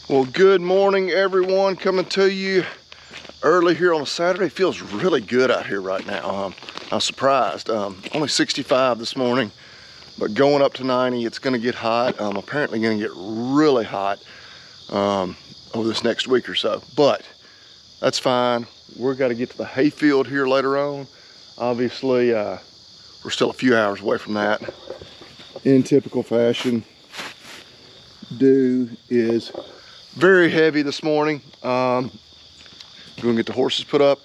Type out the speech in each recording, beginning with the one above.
Well, good morning, everyone. Coming to you early here on a Saturday. It feels really good out here right now. I'm surprised. Only 65 this morning, but going up to 90. It's going to get hot. Apparently going to get really hot over this next week or so. But that's fine. We're got to get to the hayfield here later on. Obviously, we're still a few hours away from that. In typical fashion, dew is very heavy this morning. We're gonna get the horses put up.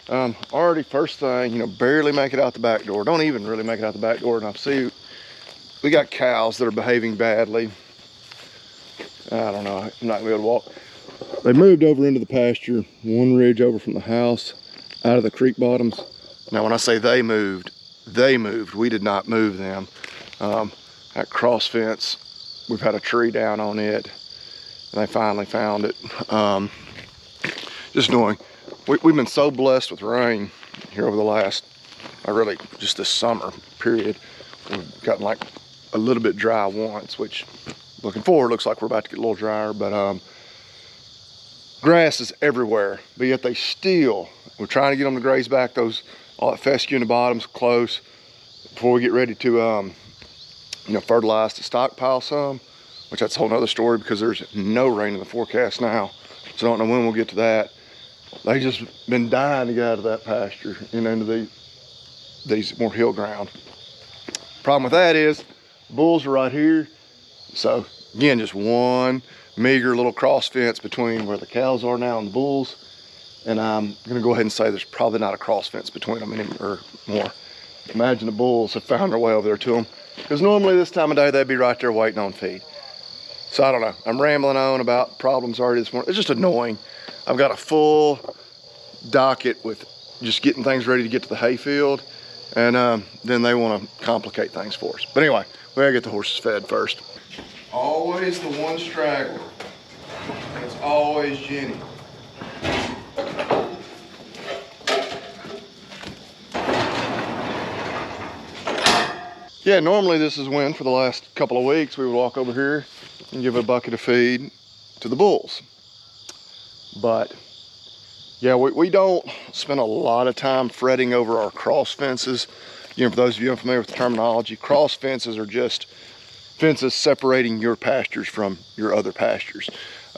Already first thing, barely make it out the back door. Don't even really make it out the back door. And I see we got cows that are behaving badly. I don't know, I'm not gonna be able to walk. They moved over into the pasture, one ridge over from the house, out of the creek bottoms. Now when I say they moved. We did not move them. That cross fence, we've had a tree down on it. And they finally found it. Just knowing, we've been so blessed with rain here over the last, just this summer period. We've gotten like a little bit dry once, which looking forward, looks like we're about to get a little drier, but grass is everywhere, but yet we're trying to get them to graze back all that fescue in the bottoms close before we get ready to, fertilize to stockpile some. Which that's a whole nother story because there's no rain in the forecast now. So I don't know when we'll get to that. They just been dying to get out of that pasture and into these more hill ground. Problem with that is bulls are right here. So again, just one meager little cross fence between where the cows are now and the bulls. And I'm gonna go ahead and say there's probably not a cross fence between them anymore. Imagine the bulls have found their way over there to them. Because normally this time of day, they'd be right there waiting on feed. So I don't know, I'm rambling on about problems already this morning. It's just annoying. I've got a full docket with just getting things ready to get to the hayfield, and then they want to complicate things for us. But anyway, we gotta get the horses fed first. Always the one straggler, and it's always Jenny. Yeah, normally this is when, for the last couple of weeks, we would walk over here and give a bucket of feed to the bulls. But yeah, we don't spend a lot of time fretting over our cross fences. For those of you unfamiliar with the terminology, cross fences are just fences separating your pastures from your other pastures.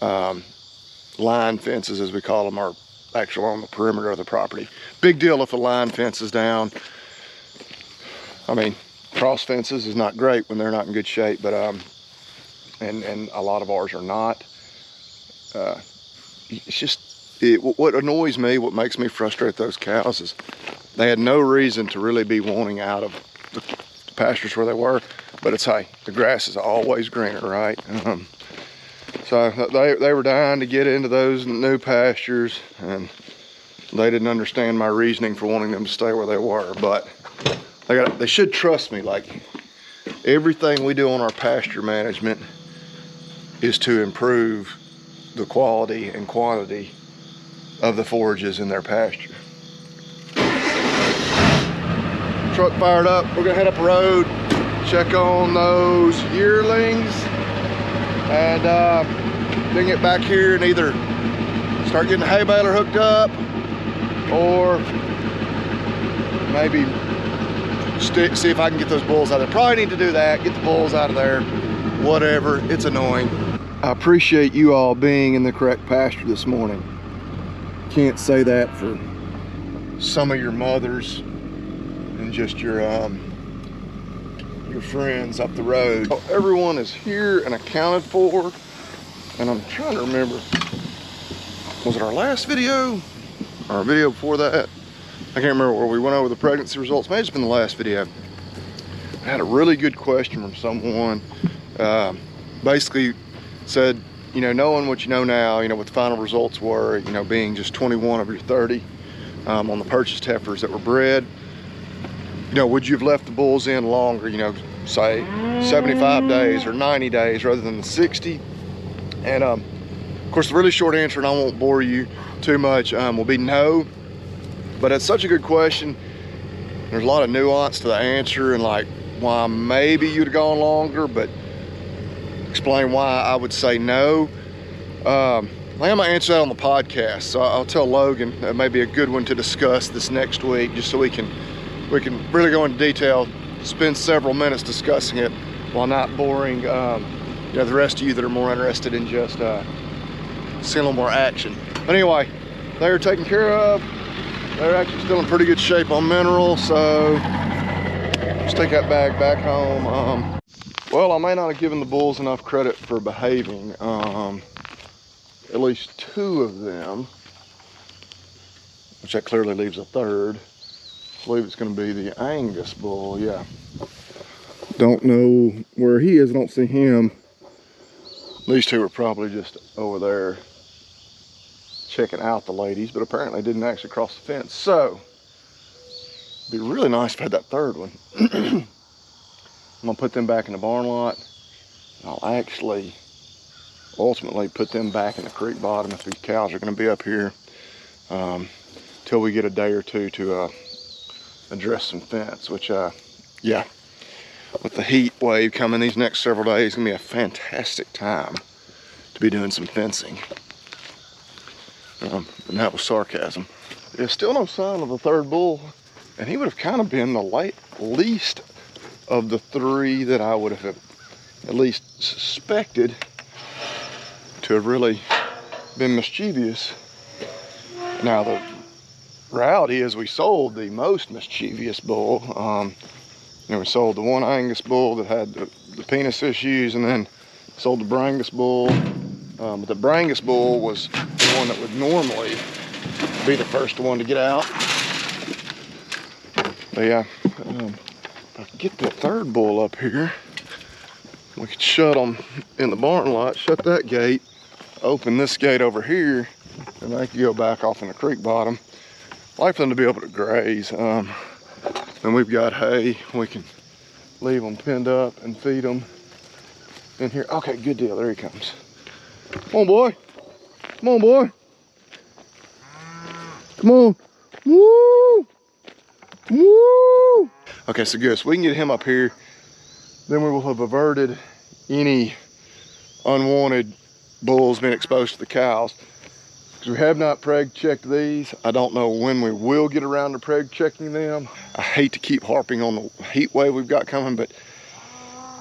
Line fences, as we call them, are actually on the perimeter of the property. Big deal if a line fence is down. Cross fences is not great when they're not in good shape, but and a lot of ours are not. It's just what annoys me, what makes me frustrate those cows is they had no reason to really be wanting out of the pastures where they were, but it's, hey, the grass is always greener, right? So they were dying to get into those new pastures, and they didn't understand my reasoning for wanting them to stay where they were, but they should trust me. Like, everything we do on our pasture management is to improve the quality and quantity of the forages in their pasture. Truck fired up. We're gonna head up the road, check on those yearlings, and then get back here and either start getting the hay baler hooked up, or maybe see if I can get those bulls out of there. Probably need to do that, get the bulls out of there, whatever. It's annoying. I appreciate you all being in the correct pasture this morning. Can't say that for some of your mothers and just your friends up the road. Everyone is here and accounted for, and I'm trying to remember, was it our last video or a video before that? I can't remember where we went over the pregnancy results. Maybe it's been the last video. I had a really good question from someone. Basically said, knowing what you know now, what the final results were, being just 21 of your 30 on the purchased heifers that were bred, would you have left the bulls in longer, say 75 days or 90 days rather than the 60? And of course, the really short answer, and I won't bore you too much, will be no. But it's such a good question. There's a lot of nuance to the answer, and like why maybe you'd have gone longer, but explain why I would say no. I think I'm gonna answer that on the podcast. So I'll tell Logan that may be a good one to discuss this next week, just so we can really go into detail, spend several minutes discussing it while not boring you know, the rest of you that are more interested in just seeing a little more action. But anyway, they're taken care of. They're actually still in pretty good shape on mineral, so let's take that bag back home. Well, I may not have given the bulls enough credit for behaving. At least 2 of them, which that clearly leaves a third. I believe it's going to be the Angus bull. Yeah, don't know where he is. I don't see him. These 2 are probably just over there checking out the ladies, but apparently didn't actually cross the fence. So it'd be really nice if I had that third one. I'm gonna put them back in the barn lot. I'll actually ultimately put them back in the creek bottom if these cows are going to be up here till we get a day or 2 to address some fence, which yeah, with the heat wave coming these next several days, it's gonna be a fantastic time to be doing some fencing. And that was sarcasm. There's still no sign of the third bull, and he would have kind of been the least of the 3 that I would have at least suspected to have really been mischievous. Now the reality is we sold the most mischievous bull. You know, we sold the one Angus bull that had the penis issues, and then sold the Brangus bull. But the Brangus bull was the one that would normally be the first one to get out. But yeah, if I could get that third bull up here, we could shut them in the barn lot, shut that gate, open this gate over here, and they could go back off in the creek bottom. I'd like for them to be able to graze. And we've got hay. We can leave them pinned up and feed them in here. Okay, good deal. There he comes. Come on, boy. Come on, boy. Come on. Woo! Woo! Okay, so good. So we can get him up here. Then we will have averted any unwanted bulls being exposed to the cows. Because we have not preg checked these. I don't know when we will get around to preg checking them. I hate to keep harping on the heat wave we've got coming, but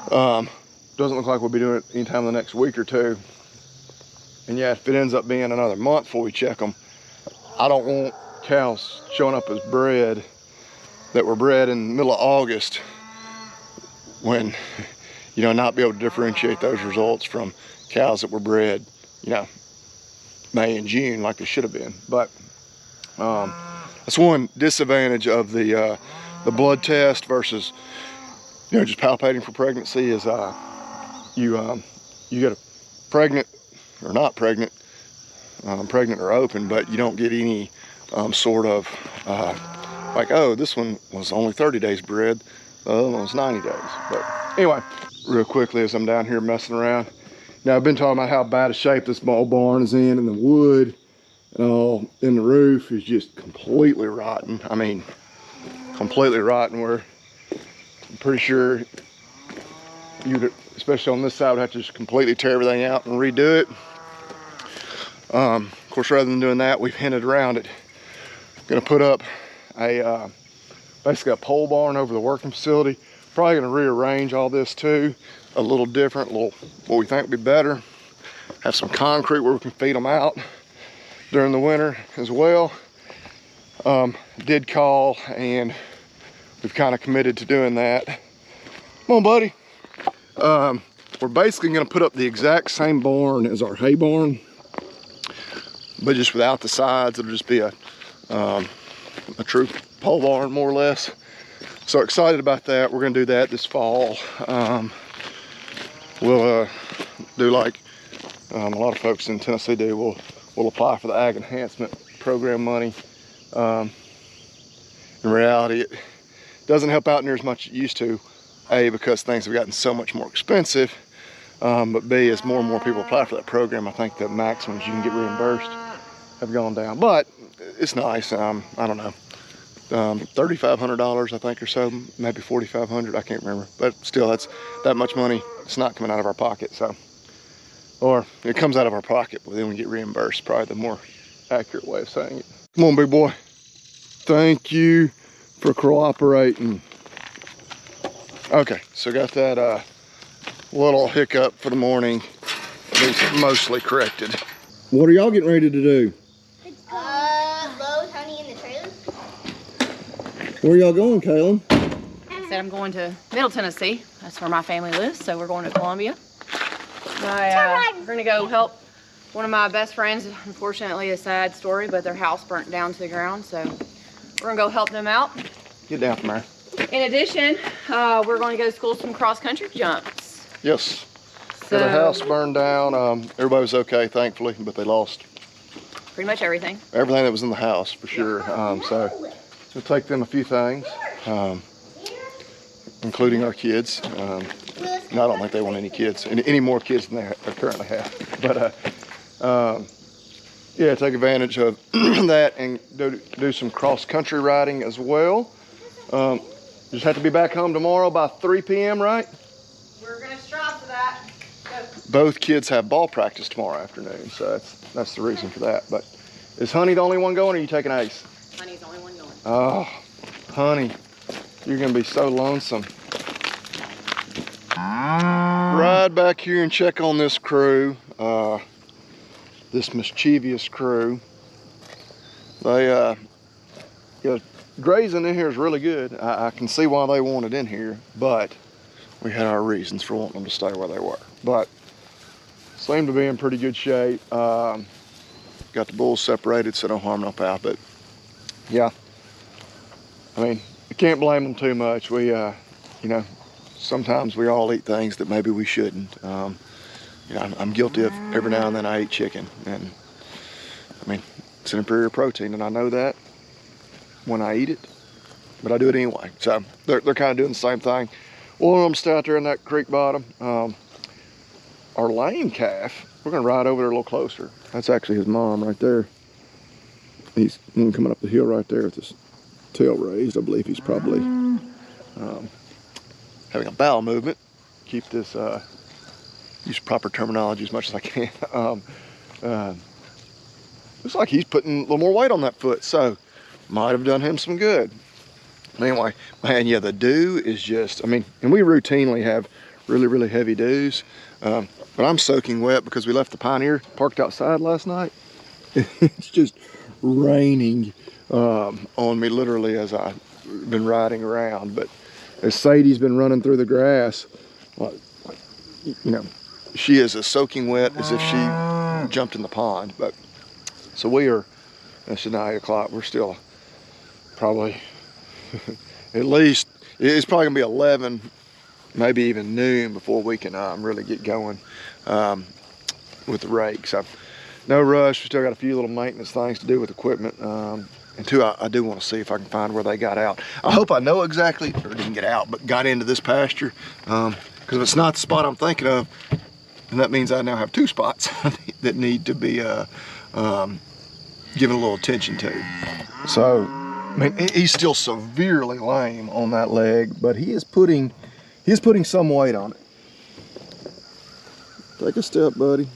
doesn't look like we'll be doing it anytime in the next week or 2. And yeah, if it ends up being another month before we check them, I don't want cows showing up as bred that were bred in the middle of August when, you know, not be able to differentiate those results from cows that were bred, you know, May and June like they should have been. But that's one disadvantage of the blood test versus, you know, just palpating for pregnancy is you get a pregnant or not pregnant, pregnant or open, but you don't get any sort of like, oh, this one was only 30 days bred, the other one was 90 days. But anyway, real quickly as I'm down here messing around. Now I've been talking about how bad a shape this ball barn is in, and the wood and all in the roof is just completely rotten. I mean, completely rotten, where I'm pretty sure you'd, especially on this side, would have to just completely tear everything out and redo it. Of course, rather than doing that, we've hinted around it. Gonna put up a basically a pole barn over the working facility. Probably gonna rearrange all this too, a little different, a little what we think would be better. Have some concrete where we can feed them out during the winter as well. Did call, and we've kind of committed to doing that. Come on, buddy. We're basically gonna put up the exact same barn as our hay barn, but just without the sides. It'll just be a true pole barn, more or less. So excited about that. We're gonna do that this fall. We'll do like a lot of folks in Tennessee do. We'll apply for the Ag Enhancement Program money. In reality, it doesn't help out near as much as it used to. A, because things have gotten so much more expensive, but B, as more and more people apply for that program, I think the maximums you can get reimbursed have gone down. But it's nice. I don't know, $3,500 I think or so, maybe $4,500, I can't remember. But still, that's that much money. It's not coming out of our pocket. So Or it comes out of our pocket, but then we get reimbursed, probably the more accurate way of saying it. Come on, big boy. Thank you for cooperating. Okay, so got that little hiccup for the morning, at least mostly corrected. What are y'all getting ready to do? Load honey in the trailer. Where y'all going, Kaylin? I said I'm going to Middle Tennessee. That's where my family lives, so we're going to Columbia. We're gonna go help one of my best friends. Unfortunately, a sad story, but their house burnt down to the ground, so we're gonna go help them out. Get down from there. In addition, we're going to go to school some cross-country jumps. Yes. So, the house burned down. Everybody was okay, thankfully, but they lost pretty much everything. Everything that was in the house, for sure. So we'll take them a few things, including our kids. I don't think they want any kids, any more kids than they currently have. But yeah, take advantage of that and do some cross-country riding as well. Just have to be back home tomorrow by 3 p.m., right? We're gonna strive for that. Go. Both kids have ball practice tomorrow afternoon, so that's the reason for that. But is Honey the only one going, or are you taking Ace? Honey's the only one going. Oh, Honey, you're gonna be so lonesome. Ride back here and check on this crew, this mischievous crew. They, grazing in here is really good. I can see why they wanted in here, but we had our reasons for wanting them to stay where they were. But seem to be in pretty good shape. Got the bulls separated, so no harm, no foul. But yeah, I mean, I can't blame them too much. We, you know, sometimes we all eat things that maybe we shouldn't. You know, I'm guilty of every now and then I eat chicken, and I mean, it's an inferior protein, and I know that when I eat it, but I do it anyway. So they're kind of doing the same thing. One of them stay out there in that creek bottom. Our lame calf, we're gonna ride over there a little closer. That's actually his mom right there. He's coming up the hill right there with his tail raised. I believe he's probably having a bowel movement. Keep this, use proper terminology as much as I can. Looks like he's putting a little more weight on that foot, so might have done him some good. Anyway, man, yeah, the dew is just, I mean, and we routinely have really, really heavy dews, but I'm soaking wet because we left the Pioneer parked outside last night. It's just raining on me literally as I've been riding around. But as Sadie's been running through the grass, like, you know, she is as soaking wet as if she jumped in the pond. But so we are, it's now 8 o'clock, we're still probably at least, it's probably gonna be 11, maybe even noon before we can really get going with the rake. So no rush. We still got a few little maintenance things to do with equipment. And two, I do want to see if I can find where they got out. I hope I know exactly, or didn't get out, but got into this pasture. Because if it's not the spot I'm thinking of, then that means I now have 2 spots that need to be given a little attention to. So, I mean, he's still severely lame on that leg, but he is putting some weight on it. Take a step, buddy.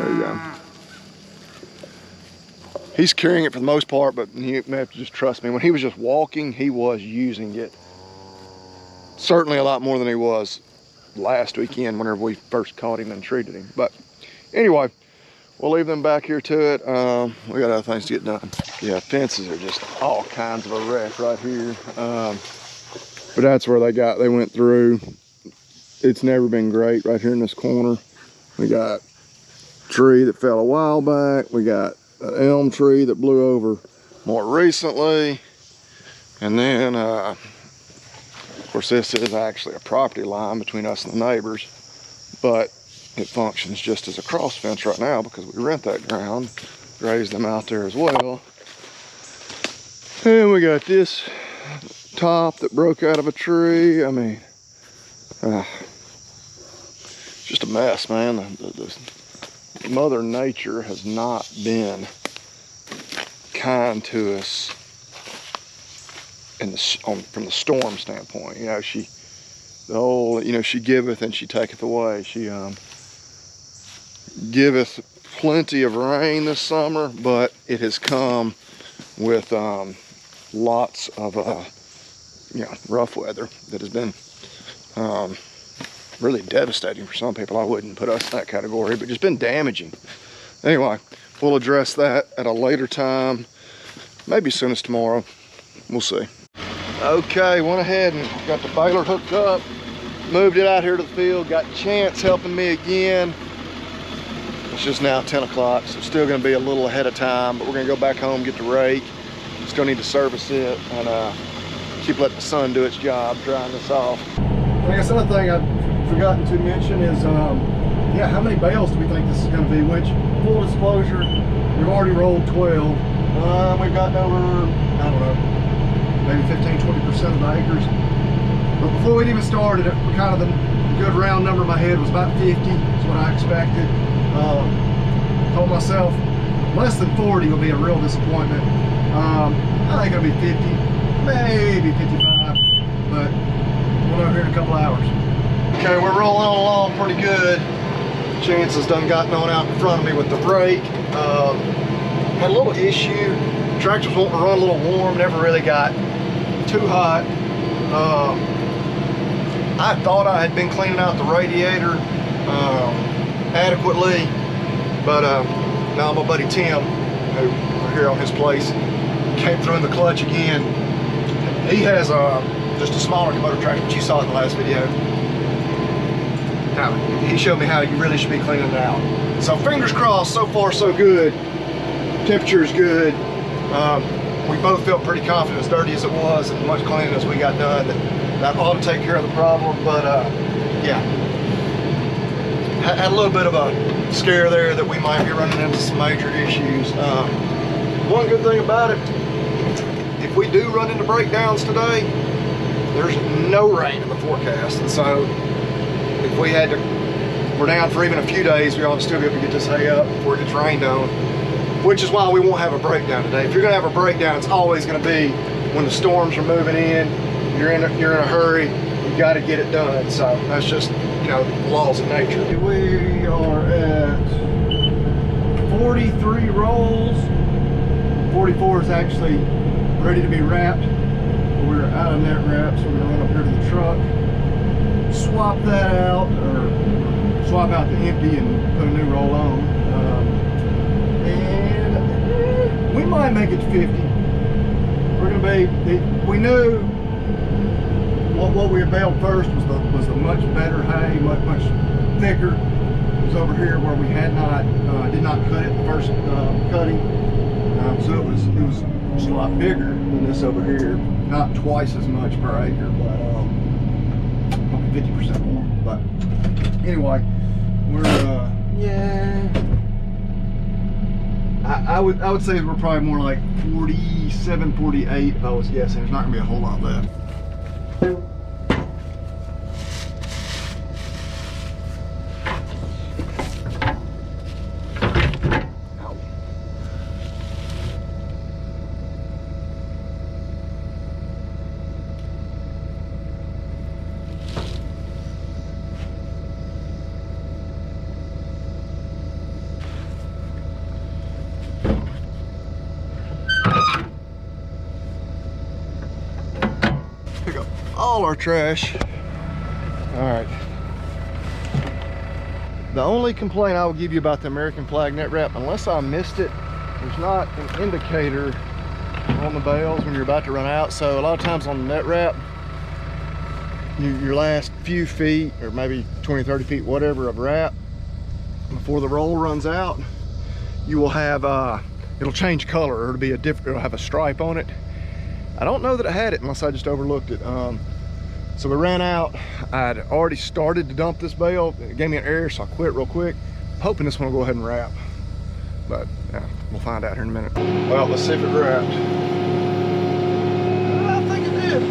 There you go. He's carrying it for the most part, but you may have to just trust me. When he was just walking, he was using it. Certainly a lot more than he was last weekend whenever we first caught him and treated him. But anyway, we'll leave them back here to it. We got other things to get done. Yeah, fences are just all kinds of a wreck right here. But that's where they went through. It's never been great right here in this corner. We got a tree that fell a while back. We got an elm tree that blew over more recently. And then, of course, this is actually a property line between us and the neighbors, but it functions just as a cross fence right now because we rent that ground, graze them out there as well. And we got this top that broke out of a tree. I mean, it's just a mess, man. The Mother Nature has not been kind to us from the storm standpoint. You know, she giveth and she taketh away. She giveth plenty of rain this summer, but it has come with lots of rough weather that has been really devastating for some people. I wouldn't put us in that category, but just been damaging. Anyway, we'll address that at a later time, maybe as soon as tomorrow. We'll see. Okay, went ahead and got the baler hooked up, moved it out here to the field, got Chance helping me again. It's just now 10 o'clock, so it's still gonna be a little ahead of time, but we're gonna go back home, get the rake. Still need to service it and keep letting the sun do its job, drying this off. I guess another thing I've forgotten to mention is, how many bales do we think this is gonna be? Which, full disclosure, we've already rolled 12. We've gotten over, I don't know, maybe 15–20% of the acres. But before we'd even started, kind of the good round number in my head was about 50. That's what I expected. Told myself less than 40 will be a real disappointment. I think it'll be 50, maybe 55, but we'll know here in a couple hours. Okay, we're rolling along pretty good. Chance has done gotten on out in front of me with the rake. Had a little issue. Tractor's wanting to run a little warm, never really got too hot. I thought I had been cleaning out the radiator adequately, but now my buddy Tim, who we're here on his place, came through in the clutch again. He has just a smaller Kubota tractor, but you saw it in the last video. Now, he showed me how you really should be cleaning it out. So fingers crossed, so far so good. Temperature is good. We both felt pretty confident, as dirty as it was and much cleaning as we got done, that ought to take care of the problem. But yeah, had a little bit of a scare there that we might be running into some major issues. One good thing about it, if we do run into breakdowns today, there's no rain in the forecast. And so if we're down for even a few days, we ought to still be able to get this hay up before it gets rained on, which is why we won't have a breakdown today. If you're gonna have a breakdown, it's always gonna be when the storms are moving in, you're in a hurry, you gotta get it done. So that's just, the laws of nature. We are at 43 rolls. 44 is actually ready to be wrapped. We're out of net wrap, so we're gonna run up here to the truck, swap that out, or swap out the empty and put a new roll on. And we might make it to 50. We're gonna be, we knew what we had baled first was the much better hay, much thicker. It was over here where we had not, did not cut it the first cutting. So it was just a lot bigger than this over here. Not twice as much per acre, but probably 50% more. But anyway, we're I would say we're probably more like 47, 48 if I was guessing. There's not gonna be a whole lot left. Pick up all our trash. All right. The only complaint I will give you about the American flag net wrap, unless I missed it, there's not an indicator on the bales when you're about to run out. So a lot of times on the net wrap, your last few feet, or maybe 20, 30 feet, whatever, of wrap, before the roll runs out, you will have, it'll change color, or it'll have a stripe on it. I don't know that it had it unless I just overlooked it. So we ran out. I'd already started to dump this bale. It gave me an error, so I quit real quick, hoping this one will go ahead and wrap. But yeah, we'll find out here in a minute. Well, let's see if it wrapped. I think it did.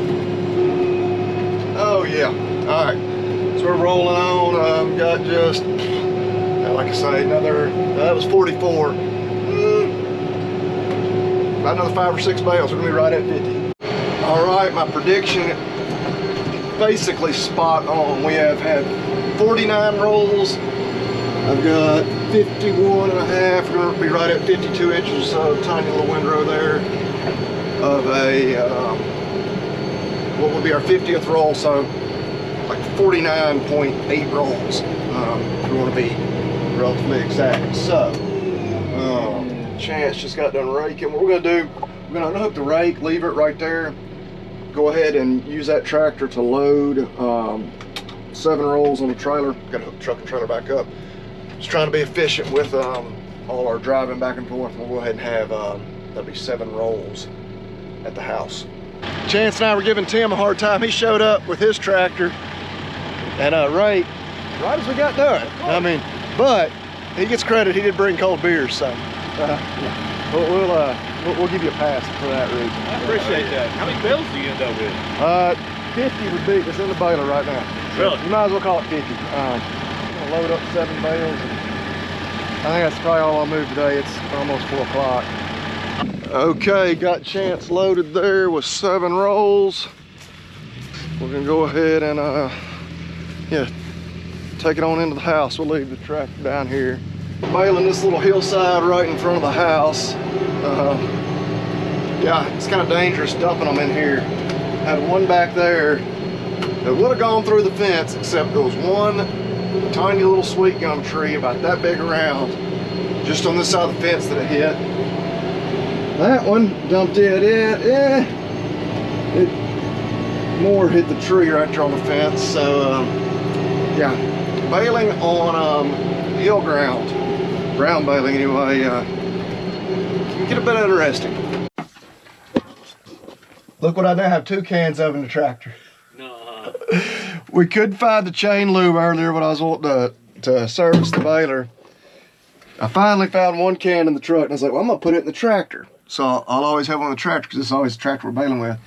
Oh yeah. All right. So we're rolling on. Got just, like I say, another. That was 44. About another 5 or 6 bales. We're gonna be right at 50. All right, my prediction basically spot on. We have had 49 rolls. I've got 51 and a half. We're gonna be right at 52 inches, so tiny little windrow there of a, what would be our 50th roll, so like 49.8 rolls. If we want to be relatively exact. So, Chance just got done raking. What we're gonna do, we're gonna unhook the rake, leave it right there. Go ahead and use that tractor to load 7 rolls on the trailer. Got to hook the truck and trailer back up. Just trying to be efficient with all our driving back and forth. We'll go ahead and have, that'll be 7 rolls at the house. Chance and I were giving Tim a hard time. He showed up with his tractor and right as we got done. I mean, but he gets credit, he did bring cold beers, so we'll give you a pass for that reason. I appreciate that. How many bales do you end up with? 50 would be, it's in the baler right now. Really? You might as well call it 50. I'm gonna load up 7 bales. I think that's probably all I'll move today. It's almost 4 o'clock. Okay, got Chance loaded there with 7 rolls. We're gonna go ahead and yeah, take it on into the house. We'll leave the tractor down here. Baling this little hillside right in front of the house. Yeah, it's kind of dangerous dumping them in here. Had one back there that would have gone through the fence, except there was one tiny little sweet gum tree about that big around just on this side of the fence that it hit. That one dumped it more hit the tree right there on the fence. So yeah, baling on hill ground, ground baling anyway, can get a bit interesting. Look what I now have 2 cans of in the tractor. No. We couldn't find the chain lube earlier when I was wanting to service the baler. I finally found 1 can in the truck and I was like, well, I'm gonna put it in the tractor. So I'll always have one in the tractor because it's always the tractor we're baling with.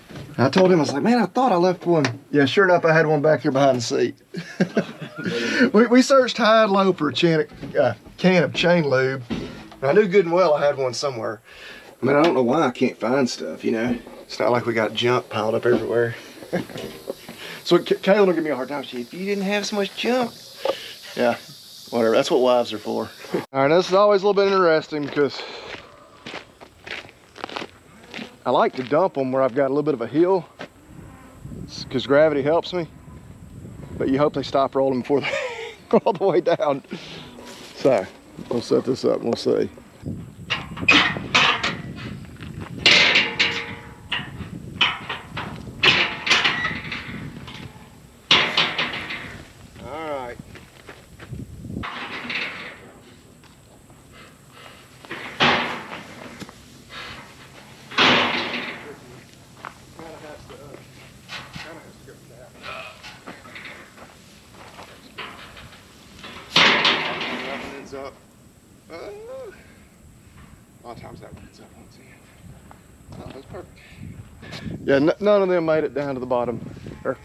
And I told him, I was like, man, I thought I left one. Yeah, sure enough, I had one back here behind the seat. we searched high and low for a can of chain lube. And I knew good and well I had one somewhere. I mean, I don't know why I can't find stuff, you know? It's not like we got junk piled up everywhere. So Kayla will give me a hard time. She, if you didn't have so much junk. Yeah, whatever. That's what wives are for. All right, this is always a little bit interesting because I like to dump them where I've got a little bit of a hill because gravity helps me. But you hope they stop rolling before they go all the way down. So we'll set this up and we'll see. Up. A lot of times that one's up once again. Oh, that's perfect. Yeah, none of them made it down to the bottom, or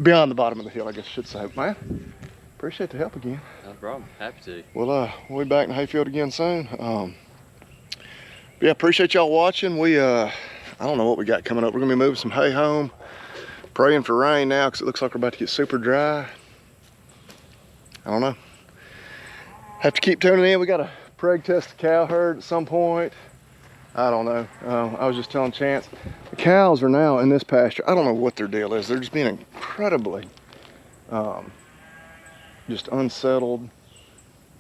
beyond the bottom of the hill, I guess I should say. Man, appreciate the help again. No problem. Happy to. We'll be back in the hayfield again soon. Yeah, appreciate y'all watching. I don't know what we got coming up. We're gonna be moving some hay home. Praying for rain now because it looks like we're about to get super dry. I don't know. Have to keep tuning in. We got to preg test the cow herd at some point. I don't know. I was just telling Chance, the cows are now in this pasture. I don't know what their deal is. They're just being incredibly just unsettled,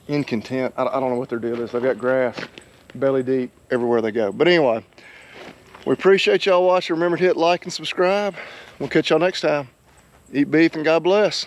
incontent. I don't know what their deal is. They've got grass belly deep everywhere they go. But anyway, we appreciate y'all watching. Remember to hit like and subscribe. We'll catch y'all next time. Eat beef and God bless.